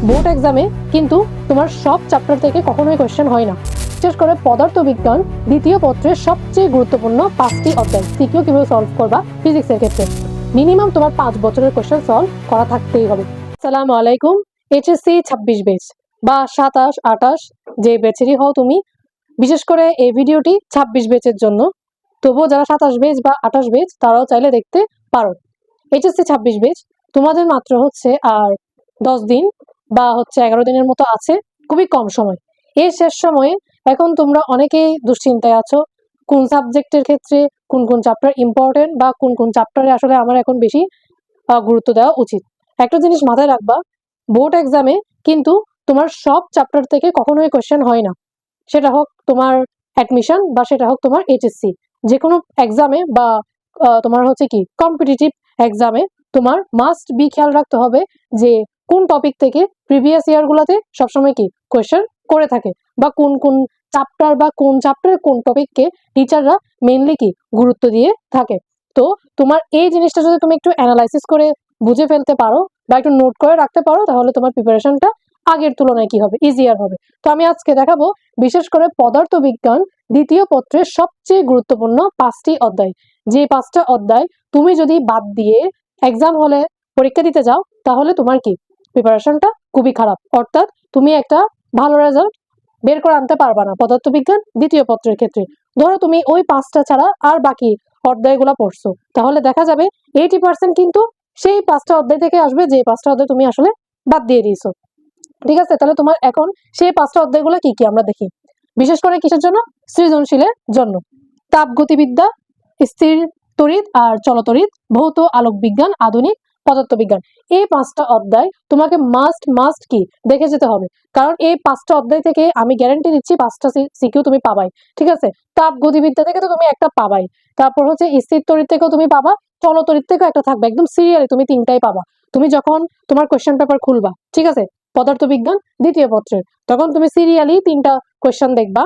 Board এক্সামে কিন্তু তোমার সব চ্যাপ্টার থেকে কখনোই কোয়েশ্চেন হয় না। বিশেষ করে পদার্থবিজ্ঞান দ্বিতীয় পত্রের সবচেয়ে গুরুত্বপূর্ণ 5টি অধ্যায় সিকিউ কিভাবে সলভ করবা ফিজিক্সের ক্ষেত্রে মিনিমাম তোমার 5 বছরের কোয়েশ্চেন সলভ করা থাকতেই হবে। আসসালামু আলাইকুম। এইচএসসি 26 বেচ বা 27 28 যে বেচেরই হও তুমি, বিশেষ করে এই ভিডিওটি 26 বেচের জন্য। তবুও যারা 27 বেচ বা 28 বেচ তারাও চাইলে দেখতে পারো। এইচএসসি 26 বেচ তোমাদের মাত্র হচ্ছে আর 10 দিন বা হচ্ছে 11 দিনের মতো আছে, খুবই কম সময়। এই শেষ সময়ে এখন তোমরা অনেকেই দুশ্চিন্তায় আছো কোন সাবজেক্টের ক্ষেত্রে কোন কোন চ্যাপ্টার ইম্পর্টেন্ট বা কোন কোন চ্যাপ্টারে আসলে আমার এখন বেশি গুরুত্ব দেওয়া উচিত। একটা জিনিস মাথায় রাখবা, বোর্ড এক্সামে কিন্তু তোমার সব চ্যাপ্টার থেকে কখনোই কোয়েশ্চেন হয় না। সেটা হোক তোমার অ্যাডমিশন বা সেটা হোক তোমার এইচএসসি, যে কোনো এক্সামে বা তোমার হচ্ছে কি কম্পিটিটিভ এক্সামে তোমার মাস্ট বি খেয়াল রাখতে হবে যে কোন টপিক থেকে প্রিভিয়াস ইয়ারগুলোতে সবসময় কি কোয়েশ্চেন করে থাকে বা কোন কোন চ্যাপ্টার বা কোন চ্যাপ্টারের কোন টপিককে টিচাররা মেইনলি কি গুরুত্ব দিয়ে থাকে। তো তোমার এই জিনিসটা যদি তুমি একটু অ্যানালাইসিস করে বুঝে ফেলতে পারো বা একটু নোট করে রাখতে পারো, তাহলে তোমার প্রিপারেশনটা আগের তুলনায় কি হবে, ইজিয়ার হবে। তো আমি আজকে দেখাবো বিশেষ করে পদার্থবিজ্ঞান দ্বিতীয় পত্রের সবচেয়ে গুরুত্বপূর্ণ 5টি অধ্যায়। যে 5টা অধ্যায় তুমি যদি বাদ দিয়ে এক্সাম হলে পরীক্ষা দিতে যাও তাহলে তোমার কি প্রিপারেশনটা খুবই খারাপ, অর্থাৎ তুমি একটা ভালো রেজাল্ট বের করে আনতে পারবা না পদার্থবিজ্ঞান দ্বিতীয় পত্রের ক্ষেত্রে। ধরো তুমি ওই 5টা ছাড়া আর বাকি অধ্যায়গুলো পড়ছো, তাহলে দেখা যাবে 80% কিন্তু সেই 5টা অধ্যায় থেকে আসবে যে 5টা অধ্যায় তুমি আসলে বাদ দিয়ে দিয়েছো। ঠিক আছে, তাহলে তোমার এখন সেই 5টা অধ্যায়গুলো কি কি আমরা দেখি। বিশেষ করে কিসের জন্য? সৃজনশীলের জন্য। তাপগতিবিদ্যা, স্থির তড়িৎ আর চলতড়িৎ, ভৌত আলোক বিজ্ঞান, আধুনিক পদার্থবিজ্ঞান। এই 5টা অধ্যায় তোমাকে মাস্ট কি দেখে যেতে হবে, কারণ এই 5টা অধ্যায় থেকে আমি গ্যারান্টি দিচ্ছি 5টা সিকিউ তুমি পাবাই। ঠিক আছে, তাপগতিবিদ্যা থেকে তো তুমি একটা পাবাই, তারপর হচ্ছে স্থির তড়িৎ থেকেও তুমি পাবা, চলতড়িৎ থেকেও একটা থাকবে, একদম সিরিয়ালি তুমি 3টাই পাবা। তুমি যখন তোমার কোয়েশ্চেন পেপার খুলবা, ঠিক আছে, পদার্থবিজ্ঞান দ্বিতীয় পত্রের, তখন তুমি সিরিয়ালি 3টা কোয়েশ্চেন দেখবা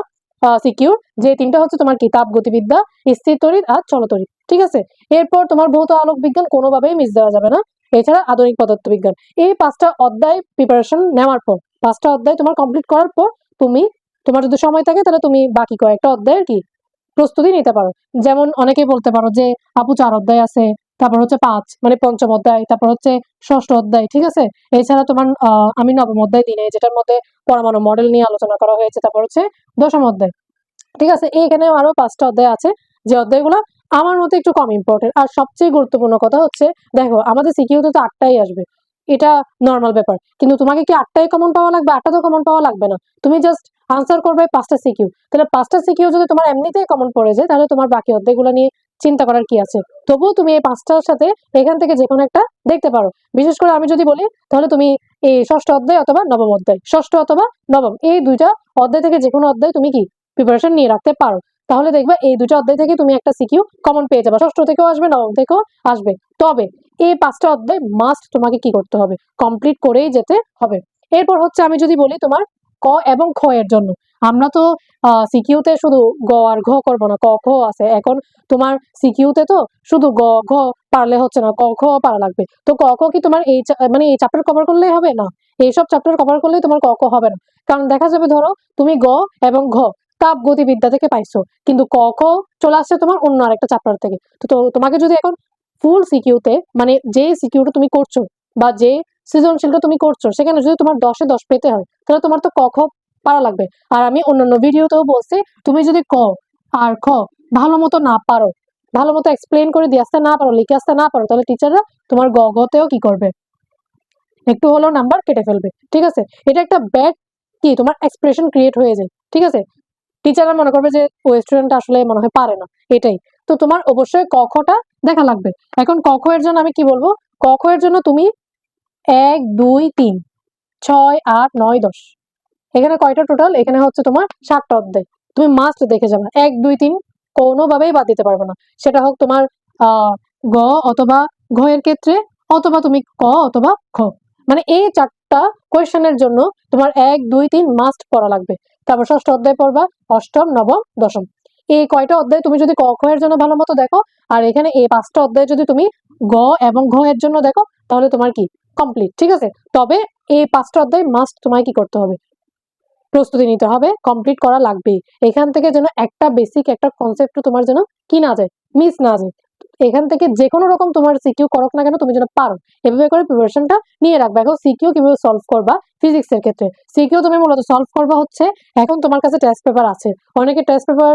সিকিউর, যে 3টা হচ্ছে তোমার কি তাপগতিবিদ্যা, স্থির তড়িৎ আর চলতড়িৎ। ঠিক আছে, এরপর তোমার ভৌত আলোক বিজ্ঞান কোনোভাবেই মিস দেওয়া যাবে না, এছাড়া আধুনিক পদার্থবিজ্ঞান। এই 5টা অধ্যায় প্রিপারেশন নেওয়ার পর, 5টা অধ্যায় তোমার কমপ্লিট করার পর তুমি, তোমার যদি সময় থাকে তাহলে তুমি বাকি কয়েকটা অধ্যায়ের কি প্রস্তুতি নিতে পারো। যেমন অনেকেই বলতে পারো যে আপু 4 অধ্যায় আছে, তারপর হচ্ছে 5 মানে পঞ্চম অধ্যায়, তারপর হচ্ছে ষষ্ঠ অধ্যায়। ঠিক আছে, এছাড়া তোমার আমি নবম অধ্যায় দিনে, যেটার মধ্যে পরমাণু মডেল নিয়ে আলোচনা করা হয়েছে, তারপর হচ্ছে দশম অধ্যায়। ঠিক আছে, এইখানেও আরো 5টা অধ্যায় আছে, যে অধ্যায়গুলো আমার মতে একটু কম ইম্পর্টেন্ট। আর সবচেয়ে গুরুত্বপূর্ণ কথা হচ্ছে, দেখো আমাদের সিকিউতে তো 8টাই আসবে, এটা নর্মাল ব্যাপার, কিন্তু তোমাকে কি 8টাই কমন পাওয়া লাগবে? 8টা তো কমন পাওয়া লাগবে না, তুমি জাস্ট আনসার করবে 5টা সিকিউ। তাহলে 5টা সিকিউ যদি তোমার এমনিতেই কমন পড়ে যায়, তাহলে তোমার বাকি অধ্যায়গুলো নিয়ে চিন্তা করার কি আছে? তবুও তুমি এই 5টার সাথে এখান থেকে যে কোনো একটা দেখতে পারো। বিশেষ করে আমি যদি বলি, তাহলে তুমি এই ষষ্ঠ অধ্যায় অথবা নবম অধ্যায়, ষষ্ঠ অথবা নবম, এই 2টা অধ্যায় থেকে যে কোনো অধ্যায় তুমি কি প্রিপারেশন নিয়ে রাখতে পারো। তাহলে দেখবা এই 2টা অধ্যায় থেকে তুমি একটা সিকিউ কমন পেয়ে যাবে, ষষ্ঠ থেকেও আসবে, নবম থেকেও আসবে। তবে এই 5টা অধ্যায় মাস্ট তোমাকে কি করতে হবে, কমপ্লিট করেই যেতে হবে। এরপর হচ্ছে আমি যদি বলি তোমার ক এবং খ এর জন্য, আমরা তো সিকিউতে শুধু গ আর ঘ করবো না, ক খ আছে। এখন তোমার সিকিউতে তো শুধু গ ঘ পারলে হচ্ছে না, ক খ পারা লাগবে। তো ক খ কি তোমার এই মানে এই চ্যাপ্টার কভার করলেই হবে না, এইসব চ্যাপ্টার কভার করলেই তোমার ক খ হবে না। কারণ দেখা যাবে ধরো তুমি গ এবং ঘ তাপ গতিবিদ্যা থেকে পাইছো, কিন্তু ক খ চলে আসছে তোমার অন্য আরেকটা চ্যাপ্টার থেকে। তো তোমাকে যদি এখন ফুল সিকিউতে, মানে যে সিকিউটা তুমি করছো বা যে সৃজনশীলটা তুমি করছো, সেখানে যদি তোমার 10-এ 10 পেতে হয়, তাহলে তোমার তো ক খ পারা লাগবে। আর আমি অন্যান্য ভিডিওতেও বলছি, তুমি যদি ক আর খ ভালো মতো না পারো, ভালো মতো এক্সপ্লেন করে দিয়ে আসতে না পারো, লিখে আসতে না পারো, তাহলে টিচাররা তোমার গ ঘতেও কি করবে, একটু হলেও নাম্বার কেটে ফেলবে। ঠিক আছে, এটা একটা ব্যাড কি তোমার এক্সপ্রেশন ক্রিয়েট হয়ে যায়। ঠিক আছে, টিচাররা মনে করবে যে ও স্টুডেন্ট আসলে মনে হয় পারে না, এটাই। তো তোমার অবশ্যই ক খটা দেখা লাগবে। এখন ক খ এর জন্য আমি কি বলবো, ক খ এর জন্য তুমি 1 2 3 6 8 9 10, এখানে কয়টা টোটাল? এখানে হচ্ছে তোমার 7টা অধ্যায়। তুমি মাস্ট দেখে যাবে, 1 2 3 কোনোভাবেই বাদ দিতে পারবে না। সেটা হোক তোমার গ অথবা ঘ এর ক্ষেত্রে, অথবা তুমি ক অথবা খ, মানে এই 4টা কোয়েশ্চেনের জন্য তোমার 1 2 3 মাস্ট পড়া লাগবে। তারপর ষষ্ঠ অধ্যায় পড়বা, অষ্টম নবম দশম। এই কয়টা অধ্যায় তুমি যদি ক খ এর জন্য ভালো মতো দেখো, আর এখানে এই 5টা অধ্যায় যদি তুমি গ এবং ঘ এর জন্য দেখো, তাহলে তোমার কি কমপ্লিট। ঠিক আছে, তবে এই 5টা অধ্যায় মাস্ট তোমায় কি করতে হবে, প্রস্তুতি নিতে হবে, কমপ্লিট করা লাগবে। এখান থেকে যেন একটা বেসিক একটা কনসেপ্ট তোমার যেন কি না যায়, মিস না যায়। এখান থেকে যে কোনো রকম তোমার সিকিউ করক না কেন তুমি যেন পারো, এভাবে করে প্রিপারেশনটা নিয়ে রাখবে। এখন সিকিউ কিভাবে সলভ করবা ফিজিক্স এর ক্ষেত্রে, সিকিউ তুমি মূলত সলভ করবা হচ্ছে, এখন তোমার কাছে টেস্ট পেপার আছে, অনেকে টেস্ট পেপার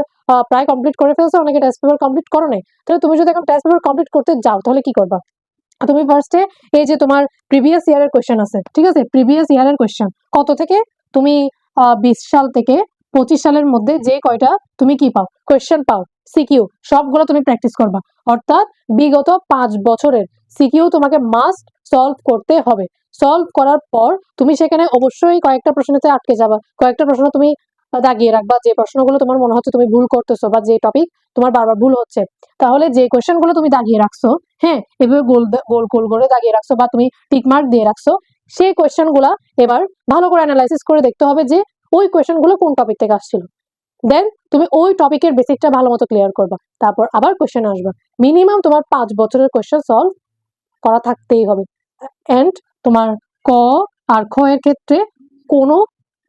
প্রায় কমপ্লিট করে ফেলছে, অনেকে টেস্ট পেপার কমপ্লিট করো নাই। তাহলে তুমি যদি এখন টেস্ট পেপার কমপ্লিট করতে যাও তাহলে কি করবা, তুমি ফার্স্টে এই যে তোমার প্রিভিয়াস ইয়ারের কোয়েশ্চেন আছে, ঠিক আছে, প্রিভিয়াস ইয়ারের কোয়েশ্চেন কত থেকে তুমি 20 সাল থেকে 25 সালের মধ্যে যে কয়টা তুমি কি পাও কোয়েশ্চেন পাও সিকিউ, সবগুলো তুমি প্র্যাকটিস করবা। অর্থাৎ বিগত 5 বছরের সিকিউ তোমাকে মাস্ট সলভ করতে হবে। সলভ করার পর তুমি সেখানে অবশ্যই কয়েকটা প্রশ্নতে আটকে যাবা, কয়েকটা প্রশ্ন তুমি দাগিয়ে রাখবা, যে প্রশ্নগুলো তোমার মনে হচ্ছে তুমি ভুল করতেছো বা যে টপিক তোমার বারবার ভুল হচ্ছে। তাহলে যে কোয়েশ্চেনগুলো তুমি দাগিয়ে রাখছো, হ্যাঁ, এভাবে গোল গোল গোল করে দাগিয়ে রাখছো বা তুমি টিক মার্ক দিয়ে রাখছো, সেই কোয়েশ্চেনগুলো এবার ভালো করে অ্যানালাইসিস করে দেখতে হবে যে ওই কোয়েশ্চেনগুলো কোন টপিক থেকে আসছিল। দেন তুমি ওই টপিকের বেসিকটা ভালো মতো ক্লিয়ার করবা, তারপর আবার কোয়েশ্চেন আসবা। মিনিমাম তোমার 5 বছরের কোয়েশ্চেন সলভ করা থাকতেই হবে। এন্ড তোমার ক আর খ এর ক্ষেত্রে কোনো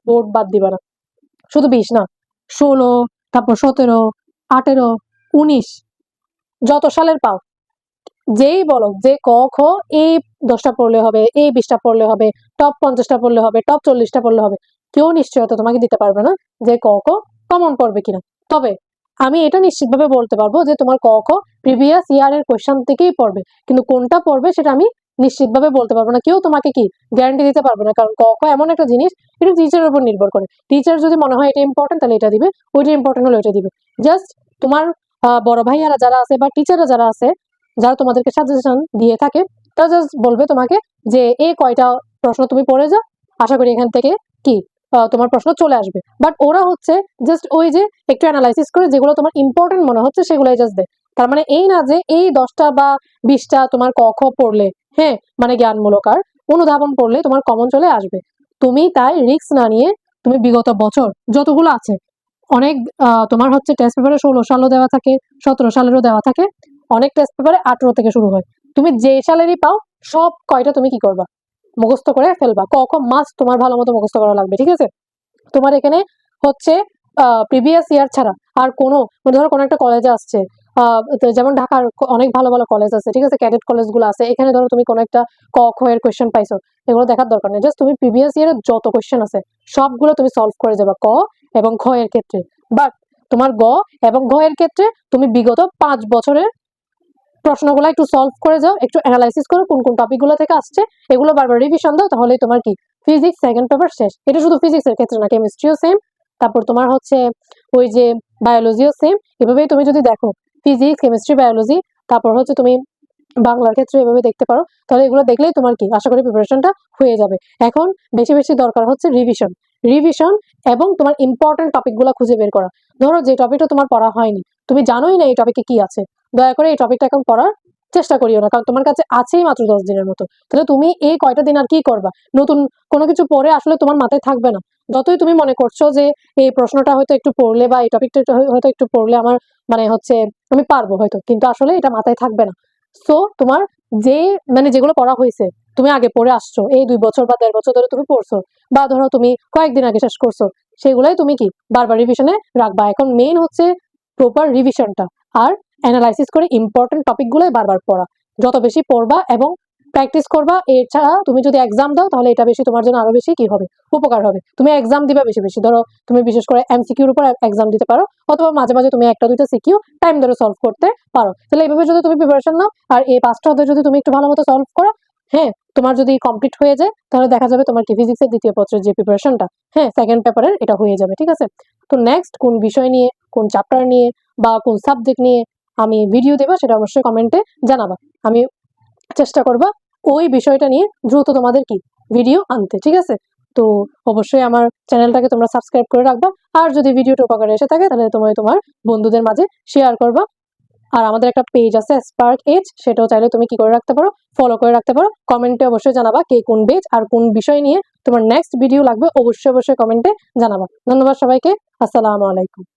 বোর্ড বাদ দিবা না, শুধু 20 না, 16, তারপর 17, 18, 19 যত সালের পাও, যেই বলো যে ক খ এই 10টা পড়লে হবে, এই 20টা পড়লে হবে, টপ 50টা পড়লে হবে, টপ 40টা পড়লে হবে, কেউ নিশ্চয়তা তোমাকে দিতে পারবে না যে ক খ কমন পড়বে কিনা। তবে আমি এটা নিশ্চিতভাবে বলতে পারবো যে তোমার ক খ প্রিভিয়াস ইয়ারের কোয়েশ্চেন থেকেই পড়বে, কিন্তু কোনটা পড়বে সেটা আমি নিশ্চিতভাবে বলতে পারবো না, কেউ তোমাকে কি গ্যারান্টি দিতে পারবে না। কারণ ক খ এমন একটা জিনিস, এটা টিচারের উপর নির্ভর করে। টিচার যদি মনে হয় এটা ইম্পর্টেন্ট তাহলে এটা দিবে, ওইটা ইম্পর্টেন্ট হলে ওইটা দিবে। জাস্ট তোমার বড় ভাইয়ারা যারা আছে বা টিচাররা যারা আছে, যারা তোমাদেরকে সাজেশন দিয়ে থাকে, তারা জাস্ট বলবে তোমাকে যে এই কয়টা প্রশ্ন তুমি পড়ে যাও, আশা করি এখান থেকে কি তোমার প্রশ্ন চলে আসবে। বাট ওরা হচ্ছে জাস্ট ওই যে একটু অ্যানালাইসিস করে যেগুলো তোমার ইম্পর্টেন্ট মনে হচ্ছে সেগুলোই জাস্ট দেয়। তার মানে এই না যে এই 10টা বা 20টা তোমার ক খ পড়লে, হ্যাঁ, মানে জ্ঞানমূলক আর অনুধাবন পড়লে তোমার কমন চলে আসবে। তুমি তাই রিস্ক না নিয়ে তুমি বিগত বছর যতগুলো আছে, অনেক তোমার হচ্ছে টেস্ট পেপারে 16 সালও দেওয়া থাকে, 17 সালেরও দেওয়া থাকে, অনেক টেস্ট পেপারে 18 থেকে শুরু হয়। তুমি যে সালেরই পাও সব কয়টা তুমি কি করবা, মুখস্থ করে ফেলবা। ক খ মাস্ট তোমার ভালো মতো মুখস্থ করা লাগবে, ঠিক আছে। তোমার এখানে হচ্ছে প্রিভিয়াস ইয়ার ছাড়া আর কোনো, ধরো কোনো একটা কলেজে আসছে, যেমন ঢাকার অনেক ভালো ভালো কলেজ আছে, ঠিক আছে, ক্যাডেট কলেজগুলো আছে, এখানে ধরো তুমি কোনো একটা ক খ এর কোয়েশ্চেন পাইছো, এগুলো দেখার দরকার নেই। জাস্ট তুমি প্রিভিয়াস ইয়ারের যত কোয়েশ্চেন আছে সবগুলো তুমি সলভ করে যাবা ক এবং খ এর ক্ষেত্রে। বাট তোমার গ এবং ঘ এর ক্ষেত্রে তুমি বিগত 5 বছরের প্রশ্নগুলো একটু সলভ করে যাও, একটু অ্যানালাইসিস করো কোন কোন টপিকগুলো থেকে আসছে, এগুলো বারবার রিভিশন দাও, তাহলে তোমার কি ফিজিক্স সেকেন্ড পেপার শেষ। এটা শুধু ফিজিক্স এর ক্ষেত্রে না, কেমিস্ট্রিও সেম, তারপর তোমার হচ্ছে ওই যে বায়োলজিও সেম। এভাবেই তুমি যদি দেখো ফিজিক্স, কেমিস্ট্রি, বায়োলজি, তারপর হচ্ছে তুমি বাংলার ক্ষেত্রে এভাবে দেখতে পারো, তাহলে এগুলো দেখলেই তোমার কি আশা করি প্রিপারেশনটা হয়ে যাবে। এখন বেশি বেশি দরকার হচ্ছে রিভিশন, রিভিশন এবং তোমার ইম্পর্টেন্ট টপিকগুলো খুঁজে বের করা। ধরো যে টপিকটা তোমার পড়া হয়নি, তুমি জানোই না এই টপিকে কি আছে, দয়া করে এই টপিকটা এখন পড়ার চেষ্টা করিও না, কারণ তোমার কাছে আছেই মাত্র 10 দিনের মতো। তাহলে তুমি এই কয়টা দিন আর কি করবা, নতুন কোনো কিছু পড়ে আসলে তোমার মাথায় থাকবে না। যতই তুমি মনে করছো যে এই প্রশ্নটা হয়তো একটু পড়লে বা এই টপিকটা হয়তো একটু পড়লে আমার মানে হচ্ছে আমি পারবো হয়তো, কিন্তু আসলে এটা মাথায় থাকবে না। সো তোমার যে মানে যেগুলো পড়া হয়েছে, তুমি আগে পড়ে আসছো, এই 2 বছর বা 1.5 বছর ধরে তুমি পড়ছো, বা ধরো তুমি কয়েকদিন আগে শেষ করছো, সেগুলাই তুমি কি বারবার রিভিশনে রাখবা। এখন মেইন হচ্ছে প্রপার রিভিশনটা আর অ্যানালাইসিস করে ইম্পর্টেন্ট টপিকগুলোই বারবার পড়া। যত বেশি পড়বা এবং প্র্যাকটিস করবা, এছাড়া তুমি যদি এক্সাম দাও তাহলে এটা বেশি তোমার জন্য আরো বেশি কি হবে, উপকার হবে। তুমি এক্সাম দিবা বেশি বেশি, ধরো তুমি বিশেষ করে এমসিকিউর উপর এক্সাম দিতে পারো, অথবা মাঝে মাঝে তুমি একটা দুইটা সিকিউ টাইম ধরে সলভ করতে পারো। তাহলে এইভাবে যদি তুমি প্রিপারেশন নাও আর এই 5টা অধ্যায় যদি তুমি একটু ভালো মতো সলভ করো, হ্যাঁ, তোমার যদি কমপ্লিট হয়ে যায় তাহলে দেখা যাবে তোমার কি ফিজিক্সের দ্বিতীয় পত্রের যে প্রিপারেশনটা, হ্যাঁ, সেকেন্ড পেপারের এটা হয়ে যাবে, ঠিক আছে। তো নেক্সট কোন বিষয় নিয়ে, কোন চ্যাপ্টার নিয়ে বা কোন সাবজেক্ট নিয়ে আমি ভিডিও দেবো সেটা অবশ্যই কমেন্টে জানাবা। আমি চেষ্টা করবো ওই বিষয়টা নিয়ে দ্রুত তোমাদের কি ভিডিও আনতে, ঠিক আছে। তো অবশ্যই আমার চ্যানেলটাকে তোমরা সাবস্ক্রাইব করে রাখবা, আর যদি ভিডিওটা উপকারে এসে থাকে তাহলে তোমার বন্ধুদের মাঝে শেয়ার করবা। আর আমাদের একটা পেজ আছে স্পার্ক এজ, সেটাও চাইলে তুমি কি করে রাখতে পারো, ফলো করে রাখতে পারো। কমেন্টে অবশ্যই জানাবা কে কোন বেজ আর কোন বিষয় নিয়ে তোমার নেক্সট ভিডিও লাগবে, অবশ্যই অবশ্যই কমেন্টে জানাবা। ধন্যবাদ সবাইকে, আসসালামু আলাইকুম।